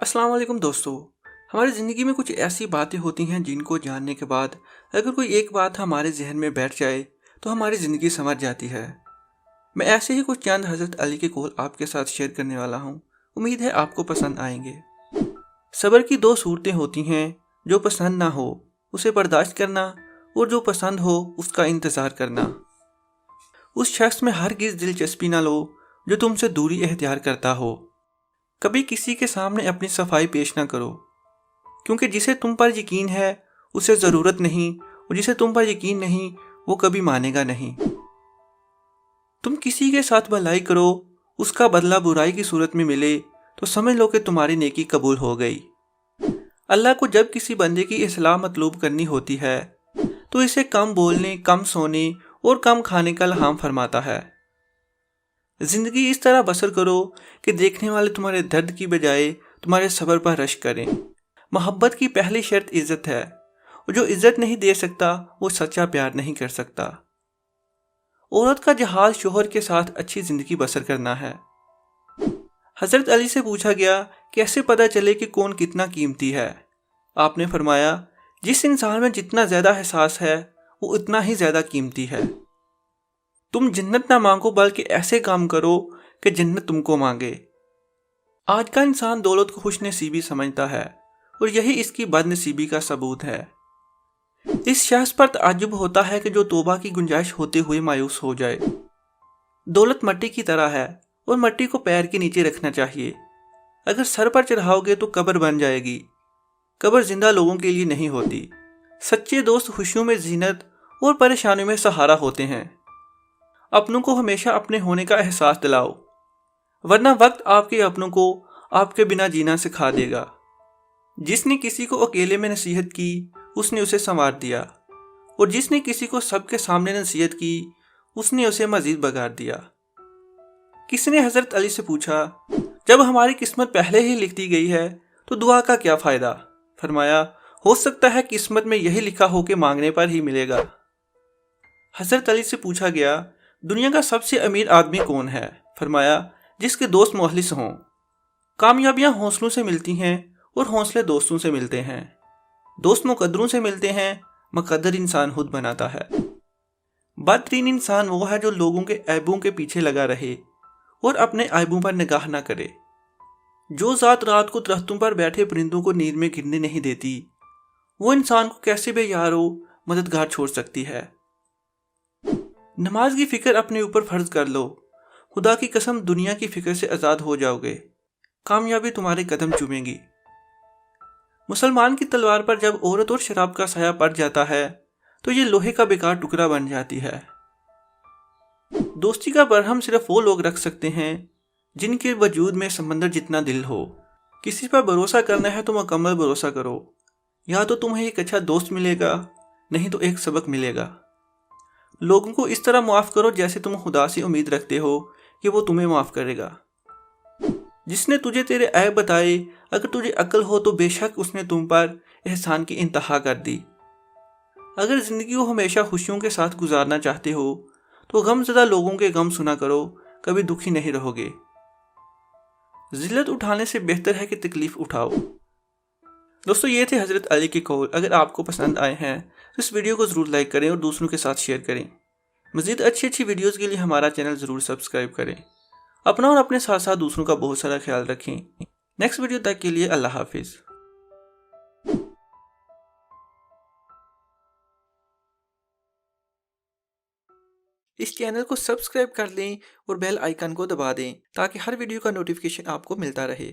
अस्सलाम वालेकुम दोस्तों। हमारी ज़िंदगी में कुछ ऐसी बातें होती हैं जिनको जानने के बाद अगर कोई एक बात हमारे जहन में बैठ जाए तो हमारी ज़िंदगी समझ जाती है। मैं ऐसे ही कुछ चंद हज़रत अली के कौल आपके साथ शेयर करने वाला हूँ। उम्मीद है आपको पसंद आएंगे। सब्र की दो सूरतें होती हैं, जो पसंद ना हो उसे बर्दाश्त करना और जो पसंद हो उसका इंतज़ार करना। उस शख्स में हरगिज़ दिलचस्पी ना लो जो तुमसे दूरी इख्तियार करता हो। कभी किसी के सामने अपनी सफाई पेश ना करो, क्योंकि जिसे तुम पर यकीन है उसे ज़रूरत नहीं, और जिसे तुम पर यकीन नहीं वो कभी मानेगा नहीं। तुम किसी के साथ भलाई करो, उसका बदला बुराई की सूरत में मिले तो समझ लो कि तुम्हारी नेकी कबूल हो गई। अल्लाह को जब किसी बंदे की इस्लाह मतलूब करनी होती है तो इसे कम बोलने, कम सोने और कम खाने का इल्हाम फरमाता है। जिंदगी इस तरह बसर करो कि देखने वाले तुम्हारे दर्द की बजाय तुम्हारे सब्र पर रश करें। मोहब्बत की पहली शर्त इज्जत है, और जो इज्जत नहीं दे सकता वो सच्चा प्यार नहीं कर सकता। औरत का जहाज शोहर के साथ अच्छी जिंदगी बसर करना है। हजरत अली से पूछा गया, कैसे पता चले कि कौन कितना कीमती है? आपने फरमाया, जिस इंसान में जितना ज्यादा एहसास है वो उतना ही ज्यादा कीमती है। तुम जन्नत ना मांगो बल्कि ऐसे काम करो कि जन्नत तुमको मांगे। आज का इंसान दौलत को खुश नसीबी समझता है, और यही इसकी बदनसीबी का सबूत है। इस शख्स पर ताज्जुब होता है कि जो तौबा की गुंजाइश होते हुए मायूस हो जाए। दौलत मट्टी की तरह है और मट्टी को पैर के नीचे रखना चाहिए। अगर सर पर चढ़ाओगे तो कब्र बन जाएगी। कब्र जिंदा लोगों के लिए नहीं होती। सच्चे दोस्त खुशियों में जीनत और परेशानियों में सहारा होते हैं। अपनों को हमेशा अपने होने का एहसास दिलाओ, वरना वक्त आपके अपनों को आपके बिना जीना सिखा देगा। जिसने किसी को अकेले में नसीहत की उसने उसे संवार दिया, और जिसने किसी को सबके सामने नसीहत की उसने उसे मजीद बगाड़ दिया। किसी ने हजरत अली से पूछा, जब हमारी किस्मत पहले ही लिख दी गई है तो दुआ का क्या फायदा? फरमाया, हो सकता है किस्मत में यही लिखा हो कि मांगने पर ही मिलेगा। हजरत अली से पूछा गया, दुनिया का सबसे अमीर आदमी कौन है? फरमाया, जिसके दोस्त मुखलिस हों। कामयाबियां हौसलों से मिलती हैं और हौसले दोस्तों से मिलते हैं। दोस्त मुकद्दरों से मिलते हैं, मुकद्दर इंसान खुद बनाता है। बदतरीन इंसान वो है जो लोगों के ऐबों के पीछे लगा रहे और अपने ऐबों पर निगाह ना करे। जो ज़ात रात को दरख्तों पर बैठे परिंदों को नींद में गिरने नहीं देती, वो इंसान को कैसे बेयारो मददगार छोड़ सकती है। नमाज की फिक्र अपने ऊपर फर्ज कर लो। खुदा की कसम दुनिया की फिक्र से आज़ाद हो जाओगे। कामयाबी तुम्हारे कदम चूमेगी। मुसलमान की तलवार पर जब औरत और शराब का साया पड़ जाता है तो ये लोहे का बेकार टुकड़ा बन जाती है। दोस्ती का बरहम सिर्फ वो लोग रख सकते हैं जिनके वजूद में समंदर जितना दिल हो। किसी पर भरोसा करना है तो मुकम्मल भरोसा करो। या तो तुम्हें एक अच्छा दोस्त मिलेगा, नहीं तो एक सबक मिलेगा। लोगों को इस तरह माफ़ करो जैसे तुम खुदा से उम्मीद रखते हो कि वो तुम्हें माफ़ करेगा। जिसने तुझे तेरे ऐब बताए, अगर तुझे अक्ल हो तो बेशक उसने तुम पर एहसान की इंतहा कर दी। अगर जिंदगी को हमेशा खुशियों के साथ गुजारना चाहते हो तो गमज़दा लोगों के गम सुना करो, कभी दुखी नहीं रहोगे। जिल्लत उठाने से बेहतर है कि तकलीफ उठाओ। दोस्तों, ये थे हजरत अली के कौल। अगर आपको पसंद आए हैं तो इस वीडियो को ज़रूर लाइक करें और दूसरों के साथ शेयर करें। मज़ीद अच्छी वीडियोज़ के लिए हमारा चैनल ज़रूर सब्सक्राइब करें। अपना और अपने साथ साथ दूसरों का बहुत सारा ख्याल रखें। नेक्स्ट वीडियो तक के लिए अल्लाह हाफिज़। इस चैनल को सब्सक्राइब कर लें और बेल आइकन को दबा दें ताकि हर वीडियो का नोटिफिकेशन आपको मिलता रहे।